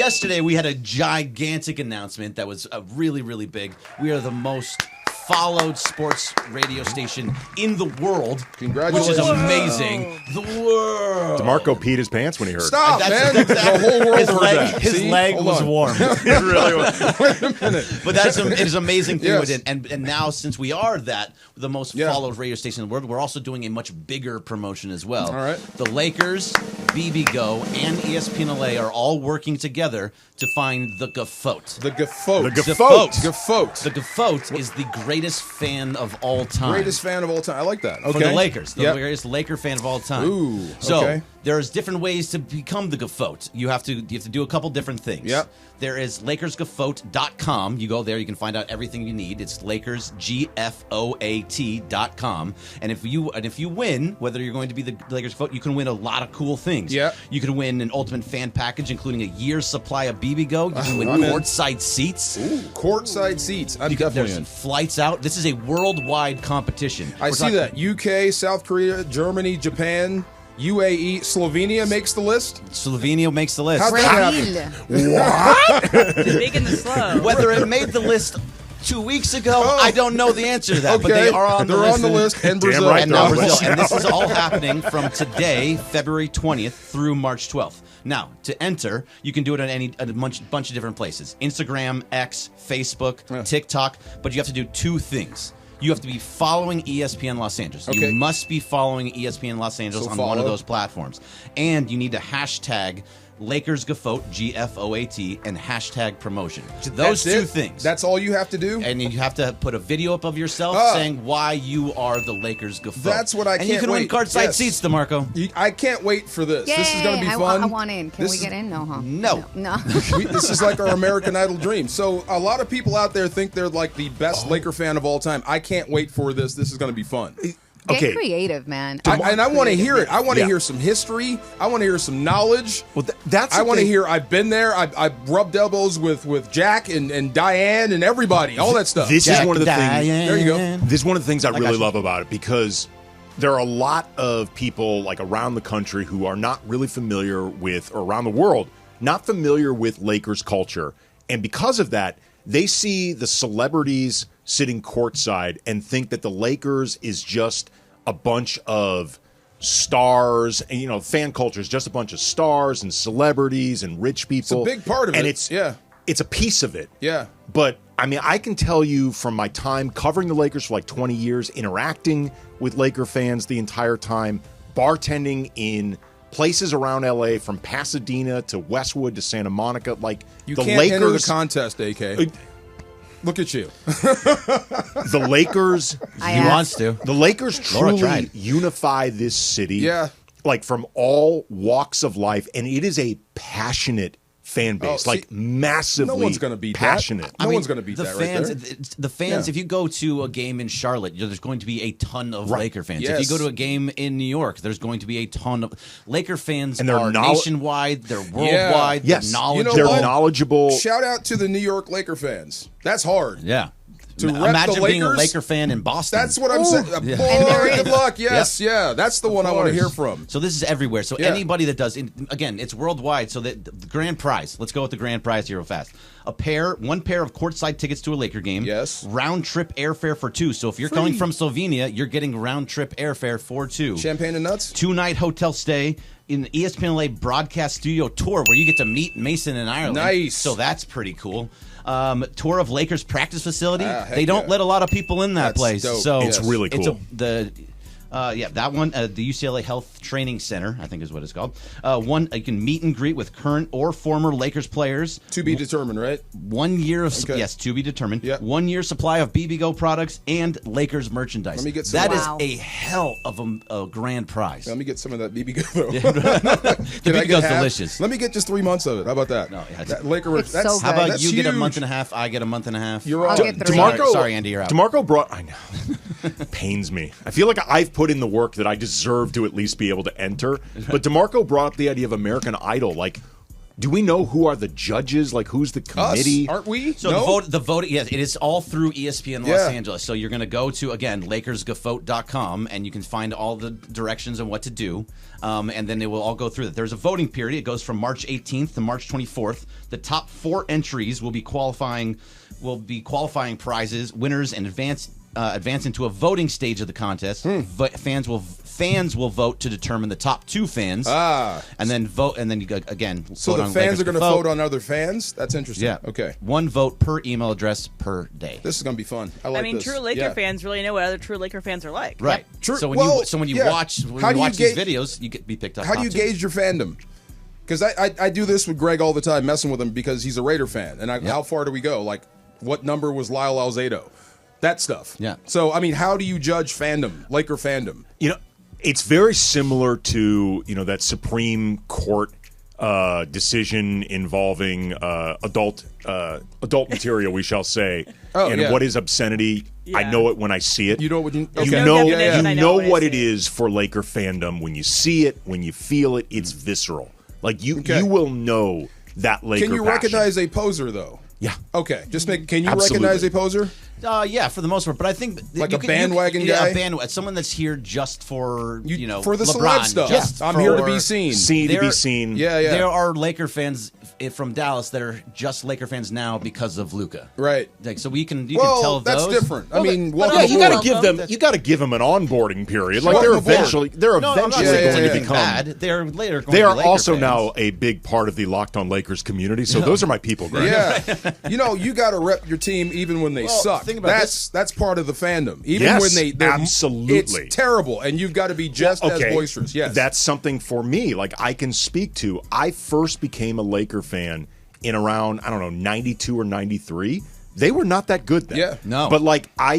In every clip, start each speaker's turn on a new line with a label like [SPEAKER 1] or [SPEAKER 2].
[SPEAKER 1] Yesterday, we had a gigantic announcement that was really, really big. We are the most followed sports radio station in the world.
[SPEAKER 2] Congratulations.
[SPEAKER 1] Which is amazing. The world.
[SPEAKER 3] DeMarco peed his pants when he heard
[SPEAKER 2] Stop,
[SPEAKER 3] it.
[SPEAKER 2] man. The whole world
[SPEAKER 1] his
[SPEAKER 2] heard
[SPEAKER 1] leg,
[SPEAKER 2] that.
[SPEAKER 1] his
[SPEAKER 2] See?
[SPEAKER 1] leg
[SPEAKER 2] Hold
[SPEAKER 1] was
[SPEAKER 2] on.
[SPEAKER 1] warm.
[SPEAKER 3] It really was.
[SPEAKER 2] Wait a minute.
[SPEAKER 1] But that's it is amazing thing
[SPEAKER 2] Yes.
[SPEAKER 1] with it. And now, since we are the most
[SPEAKER 2] Yeah.
[SPEAKER 1] followed radio station in the world, we're also doing a much bigger promotion as well.
[SPEAKER 2] All right.
[SPEAKER 1] The Lakers, BBGO, and ESPN LA are all working together to find the Gafote.
[SPEAKER 2] The Gafote.
[SPEAKER 3] The Gafote.
[SPEAKER 2] Gafote.
[SPEAKER 1] The Gafote is the greatest fan of all time.
[SPEAKER 2] Greatest fan of all time. I like that. Okay.
[SPEAKER 1] For the Lakers. The
[SPEAKER 2] Yep.
[SPEAKER 1] greatest Laker fan of all time.
[SPEAKER 2] Ooh,
[SPEAKER 1] So
[SPEAKER 2] okay.
[SPEAKER 1] there's different ways to become the Gafote. You have to do a couple different things.
[SPEAKER 2] Yep.
[SPEAKER 1] There is LakersGafote.com. You go there, you can find out everything you need. It's LakersGFOAT.com. And if you win, whether you're going to be the Lakers Gafote, you can win a lot of cool things.
[SPEAKER 2] Yep.
[SPEAKER 1] You can win an ultimate fan package, including a year's supply of BBGO. You can win
[SPEAKER 2] I'm in.
[SPEAKER 1] courtside seats.
[SPEAKER 2] Ooh, courtside seats. I'm definitely
[SPEAKER 1] There's
[SPEAKER 2] in.
[SPEAKER 1] flights out. This is a worldwide competition.
[SPEAKER 2] I see that. UK, South Korea, Germany, Japan, UAE, Slovenia makes the list.
[SPEAKER 1] Slovenia makes the list.
[SPEAKER 2] How'd that happen?
[SPEAKER 4] The big and the slow.
[SPEAKER 1] Whether it made the list 2 weeks ago,
[SPEAKER 2] Oh.
[SPEAKER 1] I don't know the answer to that.
[SPEAKER 2] Okay.
[SPEAKER 1] But they are on the
[SPEAKER 2] They're
[SPEAKER 1] list.
[SPEAKER 2] on the list. And
[SPEAKER 3] Damn
[SPEAKER 2] Brazil.
[SPEAKER 3] right
[SPEAKER 1] And
[SPEAKER 3] they're
[SPEAKER 1] now
[SPEAKER 3] on the
[SPEAKER 1] Brazil.
[SPEAKER 3] list.
[SPEAKER 1] And this is all happening from today, February 20th, through March 12th. Now, to enter, you can do it on a bunch of different places. Instagram, X, Facebook, TikTok. But you have to do two things. You have to be following ESPN Los Angeles.
[SPEAKER 2] Okay.
[SPEAKER 1] You must be following ESPN Los Angeles
[SPEAKER 2] So
[SPEAKER 1] on one of
[SPEAKER 2] follow.
[SPEAKER 1] those platforms. And you need to hashtag Lakers Gafote, GFOAT, and hashtag promotion. Those
[SPEAKER 2] That's
[SPEAKER 1] two
[SPEAKER 2] it?
[SPEAKER 1] things.
[SPEAKER 2] That's all you have to do?
[SPEAKER 1] And you have to put a video up of yourself saying why you are the Lakers Gafote.
[SPEAKER 2] That's what I
[SPEAKER 1] And you
[SPEAKER 2] can't
[SPEAKER 1] can win
[SPEAKER 2] wait.
[SPEAKER 1] courtside
[SPEAKER 2] Yes.
[SPEAKER 1] seats, DeMarco.
[SPEAKER 2] I can't wait for this.
[SPEAKER 5] Yay,
[SPEAKER 2] This is going to be
[SPEAKER 5] I
[SPEAKER 2] fun.
[SPEAKER 5] want in. Can we get in? No, huh?
[SPEAKER 1] No.
[SPEAKER 5] No.
[SPEAKER 2] This is like our American Idol dream. So a lot of people out there think they're like the best Laker fan of all time. I can't wait for this. This is going to be fun.
[SPEAKER 5] Get
[SPEAKER 3] Okay.
[SPEAKER 5] creative, man.
[SPEAKER 2] And I want to hear it. I want to
[SPEAKER 3] Yeah.
[SPEAKER 2] hear some history. I want to hear some knowledge.
[SPEAKER 3] Well, that's
[SPEAKER 2] I
[SPEAKER 3] the
[SPEAKER 2] want to
[SPEAKER 3] thing.
[SPEAKER 2] hear. I've been there. I've rubbed elbows with Jack and Diane and everybody. All that stuff.
[SPEAKER 3] This is one of the things.
[SPEAKER 1] Diane.
[SPEAKER 2] There you go.
[SPEAKER 3] This is one of the things I
[SPEAKER 1] got
[SPEAKER 3] really
[SPEAKER 1] you.
[SPEAKER 3] love about it, because there are a lot of people like around the country who are not really familiar with, or around the world, not familiar with Lakers culture. And because of that, they see the celebrities sitting courtside and think that the Lakers is just a bunch of stars, and fan culture is just a bunch of stars and celebrities and rich people.
[SPEAKER 2] big part of
[SPEAKER 3] and
[SPEAKER 2] it.
[SPEAKER 3] it's a piece of it.
[SPEAKER 2] Yeah.
[SPEAKER 3] But I mean, I can tell you from my time covering the Lakers for like 20 years, interacting with Laker fans the entire time, bartending in places around LA, from Pasadena to Westwood to Santa Monica, like
[SPEAKER 2] You
[SPEAKER 3] the
[SPEAKER 2] can't
[SPEAKER 3] Lakers,
[SPEAKER 2] enter the contest, AK. Look at you.
[SPEAKER 3] the Lakers,
[SPEAKER 5] I
[SPEAKER 1] He
[SPEAKER 5] asked.
[SPEAKER 1] wants to.
[SPEAKER 3] the Lakers
[SPEAKER 1] Laura
[SPEAKER 3] truly
[SPEAKER 1] tried.
[SPEAKER 3] unify this city.
[SPEAKER 2] Yeah.
[SPEAKER 3] Like from all walks of life, and it is a passionate fan base,
[SPEAKER 2] see,
[SPEAKER 3] like massively
[SPEAKER 2] no one's going to beat
[SPEAKER 3] passionate.
[SPEAKER 2] that. No one's going to beat
[SPEAKER 1] the
[SPEAKER 2] that
[SPEAKER 1] fans,
[SPEAKER 2] right there.
[SPEAKER 1] The fans,
[SPEAKER 2] Yeah.
[SPEAKER 1] if you go to a game in Charlotte, there's going to be a ton of
[SPEAKER 3] Right.
[SPEAKER 1] Laker fans. If
[SPEAKER 2] Yes.
[SPEAKER 1] you go to a game in New York, there's going to be a ton of Laker fans.
[SPEAKER 3] And they're
[SPEAKER 1] are nationwide, they're worldwide,
[SPEAKER 3] Yes.
[SPEAKER 1] they're
[SPEAKER 2] You know
[SPEAKER 1] knowledgeable.
[SPEAKER 3] They're
[SPEAKER 2] what?
[SPEAKER 3] knowledgeable.
[SPEAKER 2] Shout out to the New York Laker fans. That's hard.
[SPEAKER 1] Yeah.
[SPEAKER 2] To rep
[SPEAKER 1] Imagine
[SPEAKER 2] the
[SPEAKER 1] being a
[SPEAKER 2] Lakers,
[SPEAKER 1] Laker fan in Boston.
[SPEAKER 2] That's what I'm saying.
[SPEAKER 1] Yeah.
[SPEAKER 2] Boy,
[SPEAKER 5] And there
[SPEAKER 2] good
[SPEAKER 5] is.
[SPEAKER 2] luck. Yes, yeah. That's the one I want to hear
[SPEAKER 3] course.
[SPEAKER 2] from.
[SPEAKER 1] So this is everywhere. So
[SPEAKER 2] Yeah.
[SPEAKER 1] anybody that does, again, it's worldwide. So that the grand prize. Let's go with the grand prize here real fast. One pair of courtside tickets to a Laker game.
[SPEAKER 2] Yes.
[SPEAKER 1] Round trip airfare for two. So if you're coming from Slovenia, you're getting round trip airfare for two.
[SPEAKER 2] Champagne and nuts?
[SPEAKER 1] 2-night hotel stay in the ESPN LA broadcast studio tour, where you get to meet Mason in Ireland.
[SPEAKER 2] Nice.
[SPEAKER 1] So that's pretty cool. Tour of Lakers practice facility.
[SPEAKER 2] Heck
[SPEAKER 1] They don't
[SPEAKER 2] yeah.
[SPEAKER 1] let a lot of people in that
[SPEAKER 2] That's
[SPEAKER 1] place.
[SPEAKER 2] dope.
[SPEAKER 1] So
[SPEAKER 2] It's
[SPEAKER 3] really cool.
[SPEAKER 1] That one, the UCLA Health Training Center, I think is what it's called. One, you can meet and greet with current or former Lakers players.
[SPEAKER 2] To be determined, right?
[SPEAKER 1] 1 year of
[SPEAKER 2] Okay.
[SPEAKER 1] yes, to be determined.
[SPEAKER 2] Yeah.
[SPEAKER 1] 1 year supply of BBGO products and Lakers merchandise.
[SPEAKER 2] Let me get some-
[SPEAKER 1] That is
[SPEAKER 5] Wow.
[SPEAKER 1] a hell of a grand prize.
[SPEAKER 2] Let me get some of that BB Go.
[SPEAKER 1] The
[SPEAKER 2] Can I get
[SPEAKER 1] BBGO's
[SPEAKER 2] half?
[SPEAKER 1] delicious.
[SPEAKER 2] Let me get just 3 months of it. How about that?
[SPEAKER 1] No, yeah,
[SPEAKER 2] that Laker.
[SPEAKER 5] It's
[SPEAKER 2] That's,
[SPEAKER 5] so
[SPEAKER 1] How about
[SPEAKER 2] that's
[SPEAKER 1] you get a
[SPEAKER 2] huge.
[SPEAKER 1] month and a half? I get a month and a half.
[SPEAKER 2] You're
[SPEAKER 5] I'll
[SPEAKER 2] on.
[SPEAKER 5] get 3.
[SPEAKER 3] DeMarco,
[SPEAKER 1] Sorry, Andy, you're out.
[SPEAKER 3] DeMarco brought. I know. Pains me. I feel like I've put in the work that I deserve to at least be able to enter. But DeMarco brought up the idea of American Idol. Like, Do we know who are the judges? Like, who's the committee?
[SPEAKER 2] Us, aren't we?
[SPEAKER 1] So
[SPEAKER 2] No?
[SPEAKER 1] the vote, yes, it is all through ESPN Los Angeles. So you're going to go to, again, LakersGafote.com, and you can find all the directions on what to do. And then it will all go through that. There's a voting period. It goes from March 18th to March 24th. The top 4 entries will be qualifying prizes, winners, and advance into a voting stage of the contest. Fans will vote to determine the top 2 fans. And then vote, and then you again.
[SPEAKER 2] So
[SPEAKER 1] vote
[SPEAKER 2] the
[SPEAKER 1] on
[SPEAKER 2] fans
[SPEAKER 1] Lakers
[SPEAKER 2] are going to
[SPEAKER 1] Gafote.
[SPEAKER 2] vote on other fans? That's interesting.
[SPEAKER 1] Yeah.
[SPEAKER 2] Okay.
[SPEAKER 1] 1 vote per email address per day.
[SPEAKER 2] This is going to be fun. I like
[SPEAKER 4] I mean,
[SPEAKER 2] this.
[SPEAKER 4] true Laker
[SPEAKER 2] Yeah.
[SPEAKER 4] fans really know what other true Laker fans are like.
[SPEAKER 1] Right.
[SPEAKER 2] True.
[SPEAKER 1] So when
[SPEAKER 2] Well,
[SPEAKER 1] you
[SPEAKER 2] yeah.
[SPEAKER 1] watch
[SPEAKER 2] How do you
[SPEAKER 1] these
[SPEAKER 2] ga-
[SPEAKER 1] videos, you get be picked up.
[SPEAKER 2] How do you
[SPEAKER 1] too.
[SPEAKER 2] gauge your fandom? Because I do this with Greg all the time, messing with him because he's a Raider fan. And how far do we go? Like, what number was Lyle Alzado? That stuff.
[SPEAKER 1] Yeah.
[SPEAKER 2] So, I mean, how do you judge fandom, Laker fandom?
[SPEAKER 3] You know, it's very similar to, that Supreme Court decision involving adult material, we shall say.
[SPEAKER 2] Oh,
[SPEAKER 3] and
[SPEAKER 2] yeah.
[SPEAKER 3] what is obscenity? I
[SPEAKER 4] Yeah.
[SPEAKER 3] know it when I see it.
[SPEAKER 2] You know what you
[SPEAKER 4] There's
[SPEAKER 2] okay.
[SPEAKER 4] no
[SPEAKER 3] you
[SPEAKER 4] definition, I know
[SPEAKER 3] know
[SPEAKER 4] when I
[SPEAKER 3] what
[SPEAKER 4] see
[SPEAKER 3] it
[SPEAKER 4] it.
[SPEAKER 3] is for Laker fandom when you see it, when you feel it. It's visceral. Like
[SPEAKER 2] Okay.
[SPEAKER 3] you will know that Laker.
[SPEAKER 2] Can you
[SPEAKER 3] passion.
[SPEAKER 2] recognize a poser, though?
[SPEAKER 3] Yeah.
[SPEAKER 2] Okay. Can you
[SPEAKER 3] Absolutely.
[SPEAKER 2] recognize a poser?
[SPEAKER 1] Yeah, for the most part. But I think
[SPEAKER 2] Like
[SPEAKER 1] you
[SPEAKER 2] a bandwagon guy?
[SPEAKER 1] a bandwagon, someone that's here just for
[SPEAKER 2] for the
[SPEAKER 1] LeBron,
[SPEAKER 2] celeb stuff.
[SPEAKER 1] just
[SPEAKER 2] I'm here to
[SPEAKER 1] for-
[SPEAKER 2] be seen.
[SPEAKER 3] See to
[SPEAKER 1] There-
[SPEAKER 3] be seen.
[SPEAKER 2] Yeah, yeah.
[SPEAKER 1] There are Laker fans from Dallas that are just Laker fans now because of Luka.
[SPEAKER 2] Right.
[SPEAKER 1] Like, so you can
[SPEAKER 2] Well,
[SPEAKER 1] tell
[SPEAKER 2] that's
[SPEAKER 1] those.
[SPEAKER 2] different. I mean,
[SPEAKER 4] but
[SPEAKER 2] welcome
[SPEAKER 3] Yeah, you got to
[SPEAKER 2] aboard.
[SPEAKER 3] give them. You got to give them an onboarding period. Like
[SPEAKER 2] Welcome
[SPEAKER 3] they're
[SPEAKER 2] aboard.
[SPEAKER 3] eventually
[SPEAKER 1] No, I'm not
[SPEAKER 3] going
[SPEAKER 1] saying
[SPEAKER 2] yeah,
[SPEAKER 3] to
[SPEAKER 1] to
[SPEAKER 2] yeah.
[SPEAKER 1] be
[SPEAKER 3] become.
[SPEAKER 1] bad. They're later. Going
[SPEAKER 3] They
[SPEAKER 1] to
[SPEAKER 3] are
[SPEAKER 1] be Laker
[SPEAKER 3] also
[SPEAKER 1] fans.
[SPEAKER 3] now a big part of the Locked On Lakers community. So those are my people, Greg.
[SPEAKER 2] Yeah, you got to rep your team even when they suck.
[SPEAKER 1] think about
[SPEAKER 2] That's part of the fandom. Even
[SPEAKER 3] Yes,
[SPEAKER 2] when they're
[SPEAKER 3] absolutely.
[SPEAKER 2] it's terrible, and you've got to be just as boisterous. Yes,
[SPEAKER 3] That's something for me. Like I can speak to. I first became a Laker fan in around 92 or 93. They were not that good then.
[SPEAKER 2] Yeah.
[SPEAKER 1] No.
[SPEAKER 3] But like I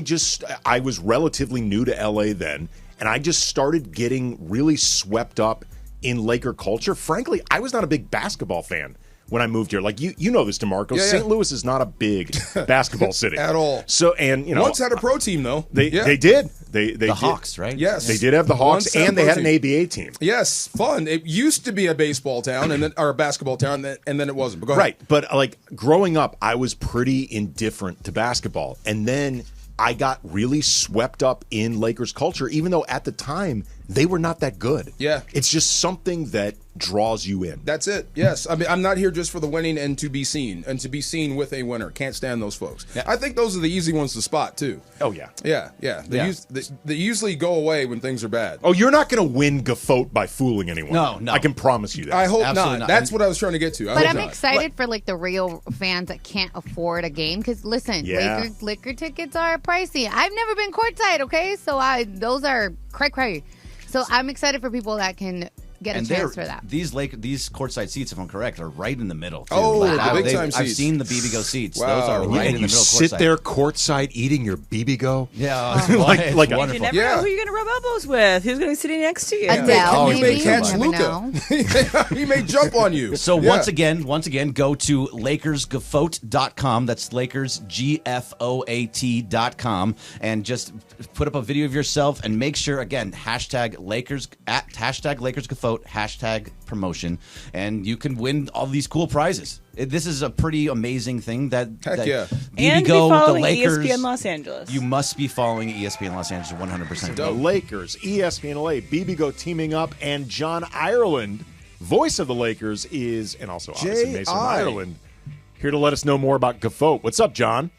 [SPEAKER 3] was relatively new to LA then, and I just started getting really swept up in Laker culture. Frankly, I was not a big basketball fan when I moved here. Like you know this, DeMarco.
[SPEAKER 2] Yeah, yeah.
[SPEAKER 3] St. Louis is not a big basketball city
[SPEAKER 2] At all.
[SPEAKER 3] So and
[SPEAKER 2] once had a pro team though.
[SPEAKER 3] they did. They
[SPEAKER 1] The
[SPEAKER 3] did.
[SPEAKER 1] Hawks, right?
[SPEAKER 2] Yes.
[SPEAKER 3] They did have the Hawks,
[SPEAKER 2] Once had a
[SPEAKER 3] and they
[SPEAKER 2] pro
[SPEAKER 3] had an
[SPEAKER 2] team.
[SPEAKER 3] ABA team.
[SPEAKER 2] Yes, fun. It used to be a baseball town or a basketball town, and then it wasn't. But go ahead.
[SPEAKER 3] Right. But like growing up, I was pretty indifferent to basketball. And then I got really swept up in Lakers culture, even though at the time they were not that good.
[SPEAKER 2] Yeah.
[SPEAKER 3] It's just something that draws you in.
[SPEAKER 2] That's it. Yes. I mean, I'm not here just for the winning and to be seen with a winner. Can't stand those folks.
[SPEAKER 1] Yeah.
[SPEAKER 2] I think those are the easy ones to spot too.
[SPEAKER 3] Oh, yeah.
[SPEAKER 2] Yeah.
[SPEAKER 1] Yeah.
[SPEAKER 2] They usually go away when things are bad.
[SPEAKER 3] Oh, you're not going to win Gafote by fooling anyone.
[SPEAKER 1] No.
[SPEAKER 3] I can promise you that.
[SPEAKER 2] I hope
[SPEAKER 1] Absolutely
[SPEAKER 2] not.
[SPEAKER 1] not.
[SPEAKER 2] That's what I was trying to get to.
[SPEAKER 5] But
[SPEAKER 2] hope
[SPEAKER 5] I'm
[SPEAKER 2] not.
[SPEAKER 5] excited for like the real fans that can't afford a game because listen,
[SPEAKER 3] Yeah.
[SPEAKER 5] liquor tickets are pricey. I've never been courtside, okay? So those are cray. So I'm excited for people that can get a chance for that.
[SPEAKER 1] These courtside seats, if I'm correct, are right in the middle. Too.
[SPEAKER 2] Oh,
[SPEAKER 5] the
[SPEAKER 2] big time
[SPEAKER 1] I've
[SPEAKER 2] seats.
[SPEAKER 1] seen the BBGO seats.
[SPEAKER 2] Wow.
[SPEAKER 1] Those are
[SPEAKER 2] And
[SPEAKER 1] right in
[SPEAKER 3] and
[SPEAKER 1] the
[SPEAKER 3] you
[SPEAKER 1] middle.
[SPEAKER 3] sit
[SPEAKER 1] courtside.
[SPEAKER 3] there courtside eating your BB-Go.
[SPEAKER 1] Yeah, it's
[SPEAKER 3] Like-
[SPEAKER 1] it's
[SPEAKER 3] like a-
[SPEAKER 4] You
[SPEAKER 1] wonderful.
[SPEAKER 4] never
[SPEAKER 2] Yeah.
[SPEAKER 4] know who you're going to rub elbows with. Who's going to be sitting next to you?
[SPEAKER 5] Adele,
[SPEAKER 1] Oh,
[SPEAKER 2] he
[SPEAKER 5] maybe.
[SPEAKER 2] may catch
[SPEAKER 5] You never
[SPEAKER 2] Luka.
[SPEAKER 5] know.
[SPEAKER 2] He may jump on you.
[SPEAKER 1] So
[SPEAKER 2] Yeah.
[SPEAKER 1] once again, go to LakersGafote.com. That's LakersGafote.com, and just put up a video of yourself and make sure again #LakersGafote #promotion, and you can win all these cool prizes. This is a pretty amazing thing that
[SPEAKER 2] Heck yeah.
[SPEAKER 4] And be
[SPEAKER 1] BBGO, the
[SPEAKER 4] following
[SPEAKER 1] Lakers,
[SPEAKER 4] ESPN Los Angeles.
[SPEAKER 1] You must be following ESPN Los Angeles 100%.
[SPEAKER 3] The Lakers, ESPN LA, BBGO teaming up, and John Ireland, voice of the Lakers, is, and also obviously Mason
[SPEAKER 2] J.I.
[SPEAKER 3] Ireland, here to let us know more about Gafote. What's up, John?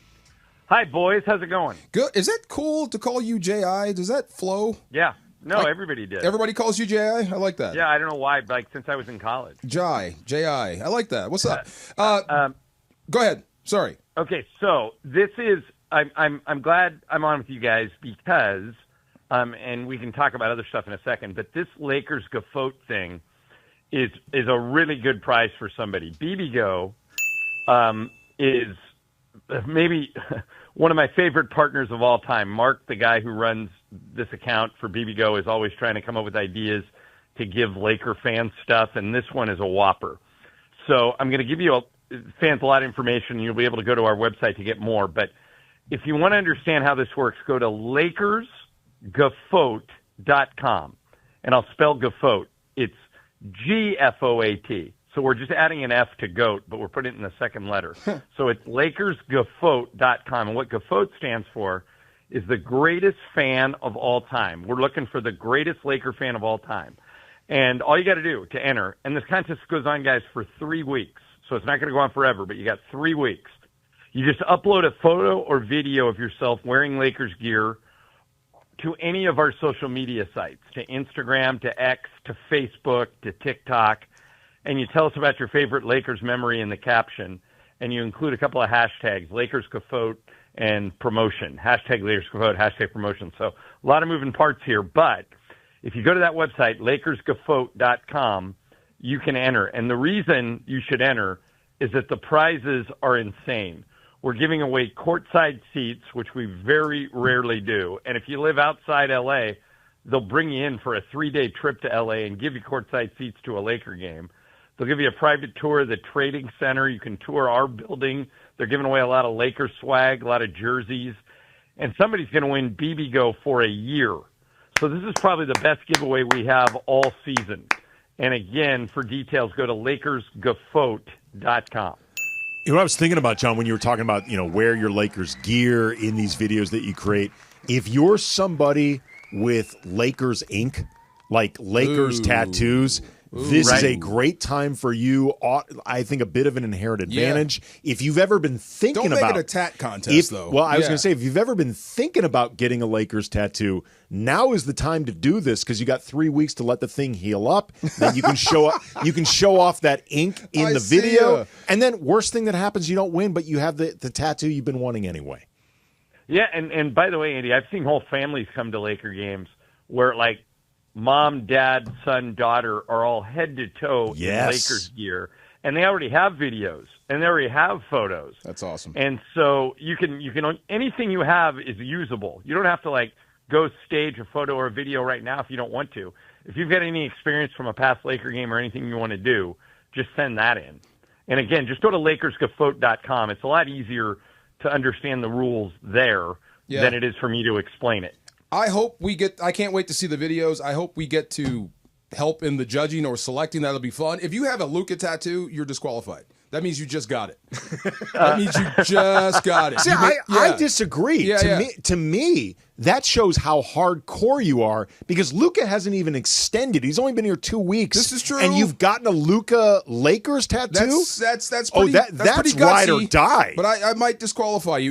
[SPEAKER 6] Hi, boys. How's it going?
[SPEAKER 2] Good. Is that cool to call you J.I.? Does that flow?
[SPEAKER 6] Yeah. No,
[SPEAKER 2] Like,
[SPEAKER 6] everybody did.
[SPEAKER 2] Everybody calls you J.I.? I like that.
[SPEAKER 6] Yeah, I don't know why, like since I was in college.
[SPEAKER 2] J.I. I like that. What's up? Go ahead. Sorry.
[SPEAKER 6] Okay, so this is I'm glad I'm on with you guys because and we can talk about other stuff in a second, but this Lakers Gafote thing is a really good prize for somebody. BBGO is maybe one of my favorite partners of all time. Mark, the guy who runs this account for BBGO, is always trying to come up with ideas to give Laker fans stuff, and this one is a whopper. So I'm going to give you fans a lot of information, and you'll be able to go to our website to get more. But if you want to understand how this works, go to LakersGafote.com, and I'll spell Gafote. It's Gafoat. So we're just adding an F to GOAT, but we're putting it in the second letter. So it's LakersGefote.com. And what Gefote stands for is the greatest fan of all time. We're looking for the greatest Laker fan of all time. And all you got to do to enter, and this contest goes on, guys, for 3 weeks. So it's not going to go on forever, but you got 3 weeks. You just upload a photo or video of yourself wearing Lakers gear to any of our social media sites, to Instagram, to X, to Facebook, to TikTok, and you tell us about your favorite Lakers memory in the caption, and you include a couple of hashtags, Lakers Gefote and promotion, hashtag Lakers Gefote, hashtag promotion. So a lot of moving parts here, but if you go to that website, LakersGefote.com, you can enter. And the reason you should enter is that the prizes are insane. We're giving away courtside seats, which we very rarely do. And if you live outside L.A., they'll bring you in for a 3-day trip to L.A. and give you courtside seats to a Laker game. They'll give you a private tour of the trading center. You can tour our building. They're giving away a lot of Laker swag, a lot of jerseys. And somebody's going to win BBGO for a year. So this is probably the best giveaway we have all season. And again, for details, go to LakersGefote.com.
[SPEAKER 3] You know what I was thinking about, John, when you were talking about, wear your Lakers gear in these videos that you create. If you're somebody with Lakers ink, like Lakers tattoos, this is a great time for you. I think a bit of an inherent advantage. Yeah. If you've ever been thinking
[SPEAKER 2] Don't make it a tat contest, though.
[SPEAKER 3] Well, I was going to say, if you've ever been thinking about getting a Lakers tattoo, now is the time to do this because you got 3 weeks to let the thing heal up. Then you can show off that ink in the video, and then worst thing that happens, you don't win, but you have the tattoo you've been wanting anyway.
[SPEAKER 6] Yeah, and by the way, Andy, I've seen whole families come to Laker games where like mom, dad, son, daughter are all head to toe in Lakers gear, and they already have videos and they already have photos.
[SPEAKER 2] That's awesome.
[SPEAKER 6] And so you can anything you have is usable. You don't have to like go stage a photo or a video right now if you don't want to. If you've got any experience from a past Laker game or anything you want to do, just send that in. And again, just go to LakersGefote.com. It's a lot easier to understand the rules there than it is for me to explain it.
[SPEAKER 2] I can't wait to see the videos. I hope we get to help in the judging or selecting. That'll be fun. If you have a Luka tattoo, you're disqualified. That means you just got it. That means you just got it.
[SPEAKER 3] See, I disagree. To me, that shows how hardcore you are because Luka hasn't even extended. He's only been here 2 weeks.
[SPEAKER 2] This is true.
[SPEAKER 3] And you've gotten a Luka Lakers tattoo?
[SPEAKER 2] That's pretty, that's pretty gutsy,
[SPEAKER 3] ride or die.
[SPEAKER 2] But I might disqualify you.